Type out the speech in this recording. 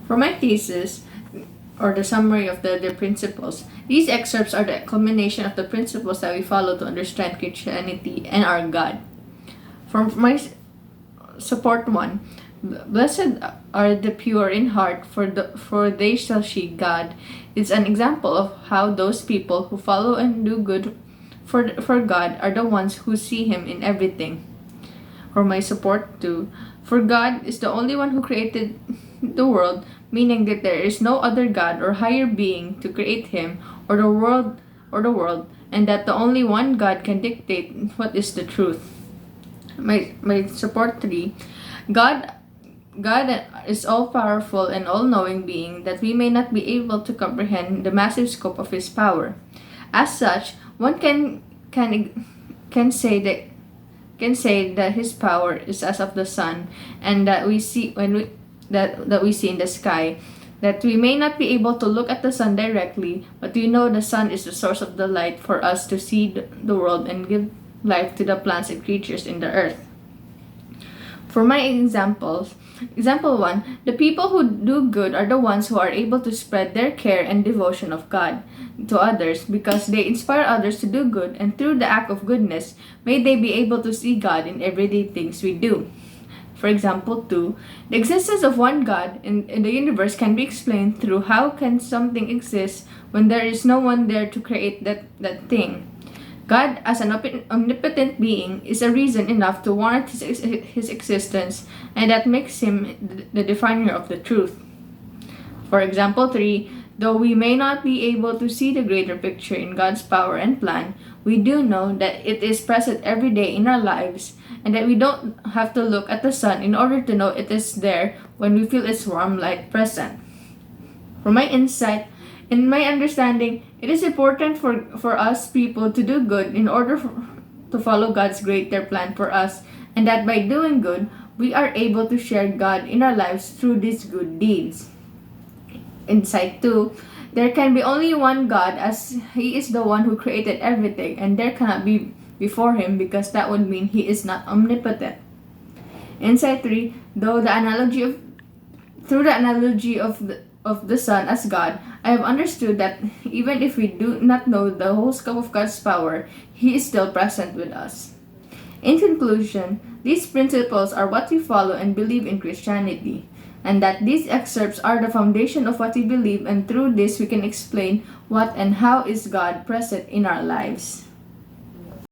For my thesis, or the summary of the principles, these excerpts are the culmination of the principles that we follow to understand Christianity and our God. For my support one, blessed are the pure in heart, for they shall see God. It's an example of how those people who follow and do good for God are the ones who see Him in everything. For my support two, for God is the only one who created the world, meaning that there is no other God or higher being to create Him or the world, and that the only one God can dictate what is the truth. My support three, God is all powerful and all knowing being that we may not be able to comprehend the massive scope of His power. As such, one can say that His power is as of the sun, and that we see that we see in the sky. That we may not be able to look at the sun directly, but we know the sun is the source of the light for us to see the world and give life to the plants and creatures in the earth. For my example 1, the people who do good are the ones who are able to spread their care and devotion of God to others because they inspire others to do good, and through the act of goodness, may they be able to see God in everyday things we do. For example 2, the existence of one God in the universe can be explained through how can something exist when there is no one there to create that thing. God, as an omnipotent being, is a reason enough to warrant his existence, and that makes Him the definer of the truth. For example 3, though we may not be able to see the greater picture in God's power and plan, we do know that it is present every day in our lives, and that we don't have to look at the sun in order to know it is there when we feel its warm light present. For my insight, in my understanding, it is important for us people to do good in order to follow God's greater plan for us, and that by doing good, we are able to share God in our lives through these good deeds. Insight 2, there can be only one God, as He is the one who created everything, and there cannot be before Him, because that would mean He is not omnipotent. Insight 3, through the analogy of the sun as God, I have understood that even if we do not know the whole scope of God's power, He is still present with us. In conclusion, these principles are what we follow and believe in Christianity, and that these excerpts are the foundation of what we believe, and through this we can explain what and how is God present in our lives.